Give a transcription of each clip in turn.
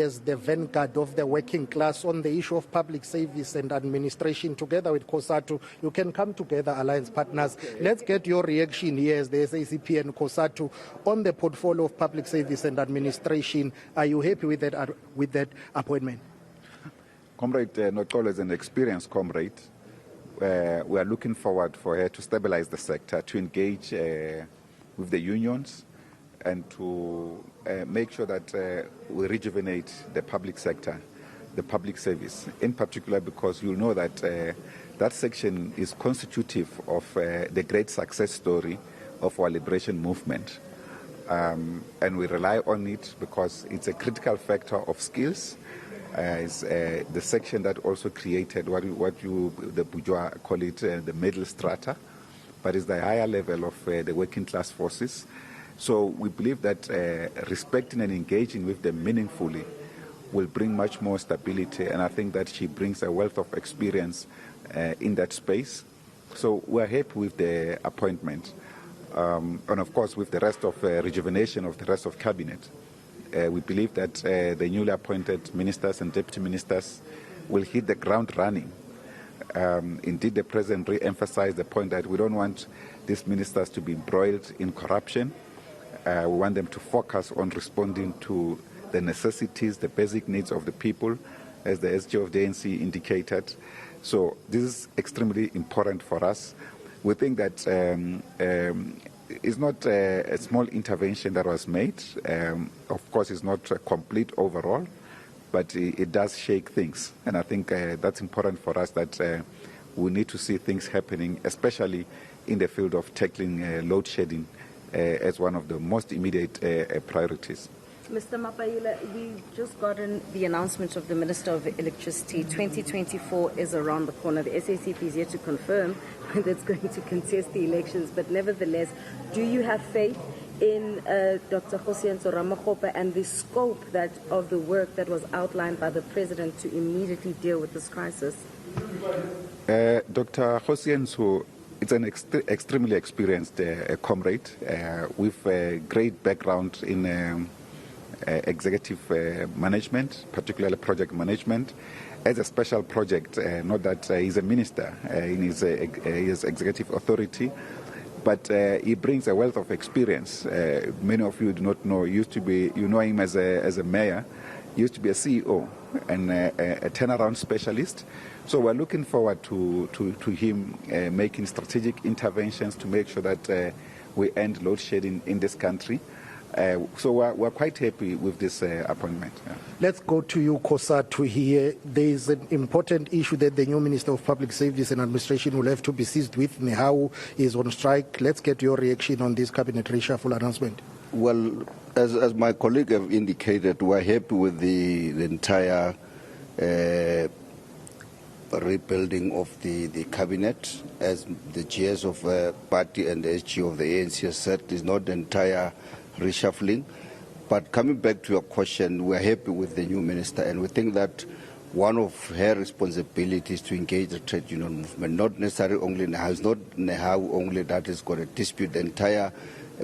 as the vanguard of the working class on the issue of public service and administration, together with COSATU. You can come together, alliance partners. Let's get your reaction here as the SACP and COSATU on the portfolio of public service and administration. Are you happy with that appointment? Comrade Notolo is an experienced comrade. We are looking forward for her to stabilize the sector, to engage with the unions, and to make sure that we rejuvenate the public sector, the public service, in particular because you know that that section is constitutive of the great success story of our liberation movement. And we rely on it because it's a critical factor of skills. It's the section that also created the bourgeois call it the middle strata, but it's the higher level of the working class forces. So we believe that respecting and engaging with them meaningfully will bring much more stability, and I think that she brings a wealth of experience in that space. So we're happy with the appointment, and of course with the rest of rejuvenation of the rest of cabinet. We believe that the newly appointed ministers and deputy ministers will hit the ground running. Indeed, the president re-emphasized the point that we don't want these ministers to be embroiled in corruption. We want them to focus on responding to the necessities, the basic needs of the people, as the SG of the ANC indicated. So this is extremely important for us. We think that it's not a small intervention that was made. Of course, it's not complete overall, but it does shake things. And I think that's important for us, that we need to see things happening, especially in the field of tackling load shedding as one of the most immediate priorities. Mr. Mapaila, we've just gotten the announcement of the Minister of Electricity. 2024 is around the corner. The SACP is yet to confirm whether it's going to contest the elections, but nevertheless, do you have faith in Dr. Kgosientsho Ramokgopa and the scope of the work that was outlined by the President to immediately deal with this crisis? Dr. Kgosientsho is an extremely experienced comrade with a great background in executive management, particularly project management, as a special project. Not that he's a minister in his executive authority, but he brings a wealth of experience. Many of you do not know. You know him as a mayor. He used to be a CEO and a turnaround specialist. So we're looking forward to him making strategic interventions to make sure that we end load shedding in this country. So we're quite happy with this appointment. Yeah. Let's go to you, COSATU, here. There is an important issue that the new Minister of Public Service and Administration will have to be seized with. Nehau is on strike. Let's get your reaction on this cabinet reshuffle announcement. Well, as my colleague have indicated, we're happy with the entire rebuilding of the cabinet. As the GS of party and the SG of the ANC has said, is not the entire reshuffling. But coming back to your question, we're happy with the new minister, and we think that one of her responsibilities to engage the trade union movement, not necessarily only Nehau. It's not Nehau only that has got a dispute. The entire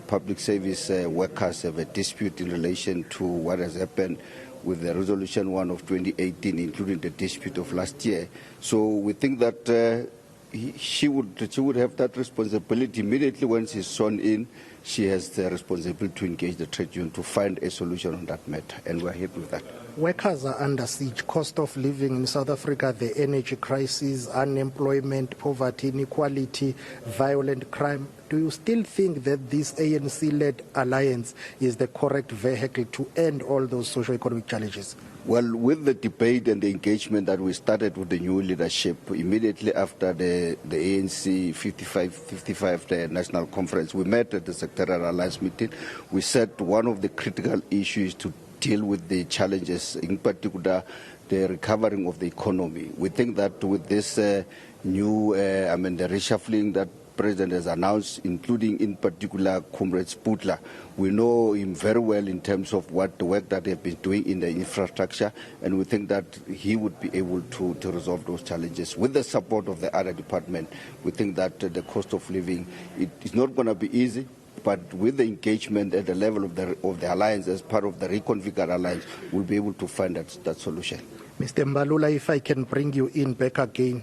public service workers have a dispute in relation to what has happened with the Resolution 1 of 2018, including the dispute of last year. So we think that she would have that responsibility immediately when she's sworn in. She has the responsibility to engage the trade union to find a solution on that matter, and we're happy with that. Workers are under siege. Cost of living in South Africa, the energy crisis, unemployment, poverty, inequality, violent crime. Do you still think that this ANC-led alliance is the correct vehicle to end all those socio-economic challenges? Well, with the debate and the engagement that we started with the new leadership immediately after the ANC 55 the national conference, we met at the secretarial alliance meeting. We said one of the critical issues to deal with the challenges, in particular the recovering of the economy. We think that with this new, the reshuffling that President has announced, including in particular Comrade Sputla, we know him very well in terms of what the work that they've been doing in the infrastructure, and we think that he would be able to resolve those challenges. With the support of the other department, we think that the cost of living, it is not going to be easy, but with the engagement at the level of the alliance as part of the reconfigured alliance, we'll be able to find that solution. Mr. Mbalula, if I can bring you in back again.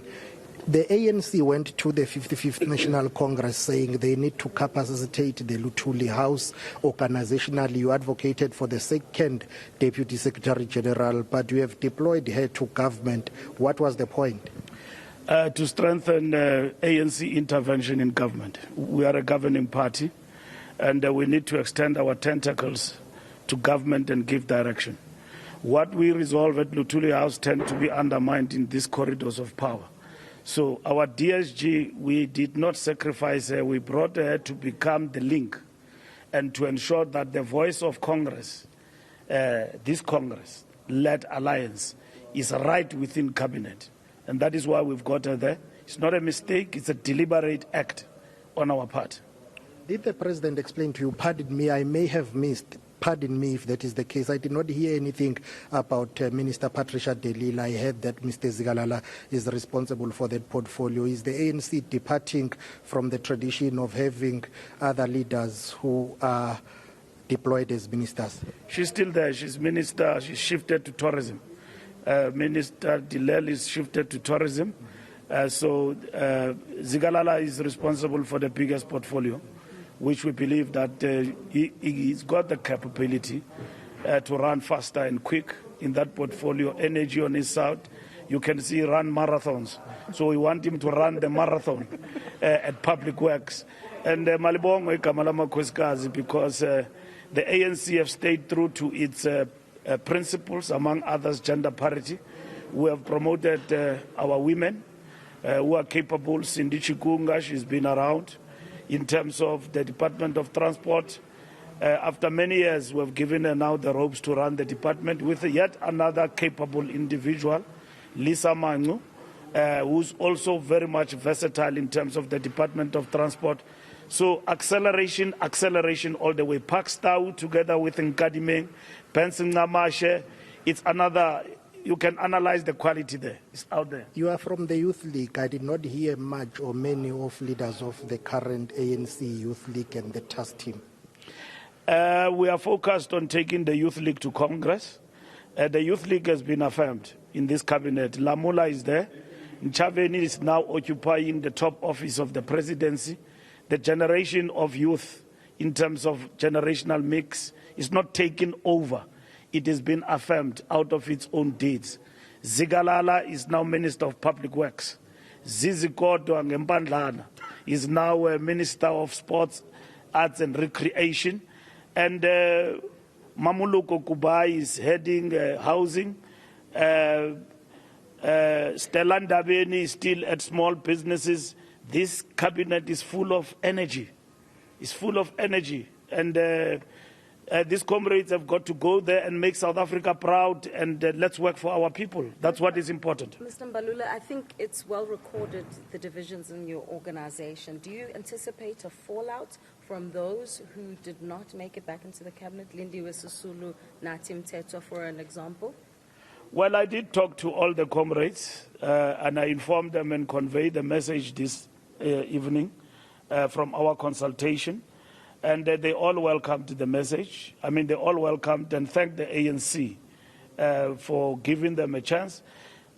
The ANC went to the 55th National Congress saying they need to capacitate the Luthuli House. Organizationally, you advocated for the second Deputy Secretary General, but you have deployed her to government. What was the point? To strengthen ANC intervention in government. We are a governing party, and we need to extend our tentacles to government and give direction. What we resolve at Luthuli House tend to be undermined in these corridors of power. So our DSG, we did not sacrifice her. We brought her to become the link and to ensure that the voice of Congress, this Congress-led alliance, is right within cabinet. And that is why we've got her there. It's not a mistake. It's a deliberate act on our part. Did the president explain to you, pardon me, I may have missed, pardon me if that is the case, I did not hear anything about Minister Patricia de Lille. I heard that Mr. Zikalala is responsible for that portfolio. Is the ANC departing from the tradition of having other leaders who are deployed as ministers? She's still there. She's minister. She's shifted to tourism. Minister de Lille is shifted to tourism. So Zikalala is responsible for the biggest portfolio, which we believe that he's got the capability to run faster and quick in that portfolio. Energy on his side, you can see run marathons. So we want him to run the marathon at Public Works. And Malibongo Kamalama Kwesikazi, because the ANC have stayed true to its principles, among others gender parity. We have promoted our women who are capable. Cindy Chikunga, she's been around. In terms of the Department of Transport, after many years, we have given her now the ropes to run the department with yet another capable individual, Lisa Mangu, who's also very much versatile in terms of the Department of Transport. So acceleration all the way. Pakstau together with Nkadimeng, Benson Ngamashe, it's another. You can analyze the quality there. It's out there. You are from the Youth League. I did not hear much or many of leaders of the current ANC Youth League and the task team. We are focused on taking the Youth League to Congress. The Youth League has been affirmed in this cabinet. Lamula is there. Nchaveni is now occupying the top office of the presidency. The generation of youth, in terms of generational mix, is not taken over. It has been affirmed out of its own deeds. Zikalala is now Minister of Public Works. Zizi Kodwa Ngempandlana is now Minister of Sports, Arts and Recreation. And Mamuluko Kubai is heading housing. Stellan Dabeni is still at small businesses. This cabinet is full of energy. It's full of energy. And these comrades have got to go there and make South Africa proud, and let's work for our people. That's what is important. Mr. Mbalula, I think it's well recorded, the divisions in your organization. Do you anticipate a fallout from those who did not make it back into the cabinet? Lindiwe Sisulu, Natim Teto, for an example? Well, I did talk to all the comrades, and I informed them and conveyed the message this evening from our consultation. And they all welcomed the message. I mean, they all welcomed and thanked the ANC for giving them a chance.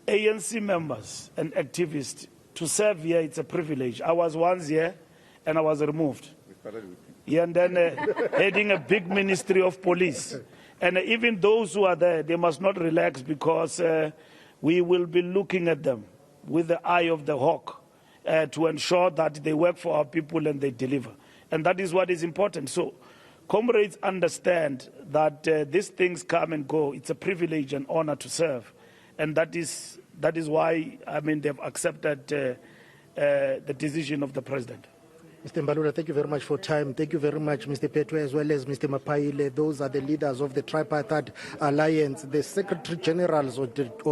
ANC members and activists, to serve here, it's a privilege. I was once here, and I was removed. Yeah, and then heading a big ministry of police. And even those who are there, they must not relax, because we will be looking at them with the eye of the hawk to ensure that they work for our people and they deliver. And that is what is important. So comrades understand that these things come and go. It's a privilege and honor to serve. And that is why, I mean, they've accepted the decision of the president. Mr. Mbalula, thank you very much for time. Thank you very much, Mr. Petwe, as well as Mr. Mapaile. Those are the leaders of the Tripartite Alliance, the Secretary Generals or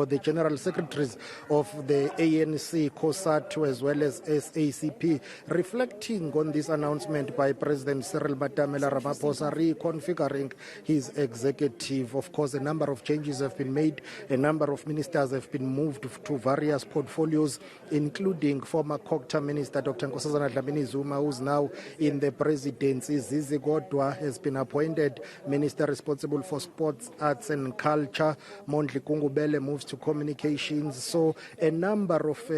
the General Secretaries of the ANC, COSATU, as well as SACP, reflecting on this announcement by President Cyril Matamela Ramaphosa, reconfiguring his executive. Of course, a number of changes have been made. A number of ministers have been moved to various portfolios, including former COGTA Minister Dr. Nkosazana Dlamini Zuma, who's now in the presidency. Zizi Godwa has been appointed Minister responsible for sports, arts and culture. Mondli Kungubele moves to communications. So a number of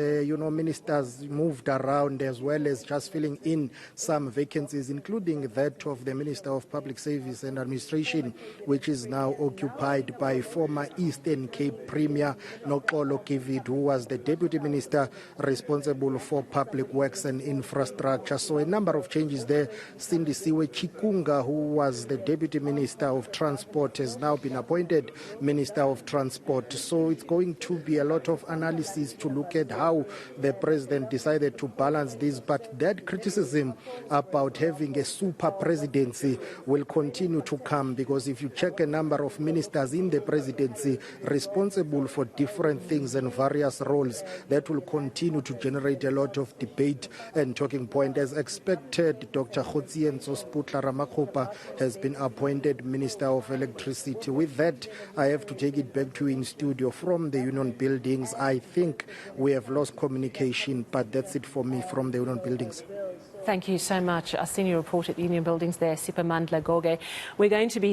ministers moved around, as well as just filling in some vacancies, including that of the Minister of Public Service and Administration, which is now occupied by former Eastern Cape Premier Noxolo Kivid, who was the Deputy Minister responsible for Public Works and Infrastructure. So a number of changes there. Sindisiwe Chikunga, who was the Deputy Minister of Transport, has now been appointed Minister of Transport. So it's going to be a lot of analysis to look at how the President decided to balance this. But that criticism about having a super presidency will continue to come, because if you check a number of ministers in the presidency responsible for different things and various roles, that will continue to generate a lot of debate and talking point. As expected, Dr. Kgotsienso Sputla Ramakgopa has been appointed Minister of Electricity. With that, I have to take it back to in studio from the Union Buildings. I think we have lost communication, but that's it for me from the Union Buildings. Thank you so much. Our senior reporter at the Union Buildings there, Sipamandla Goge. We're going to be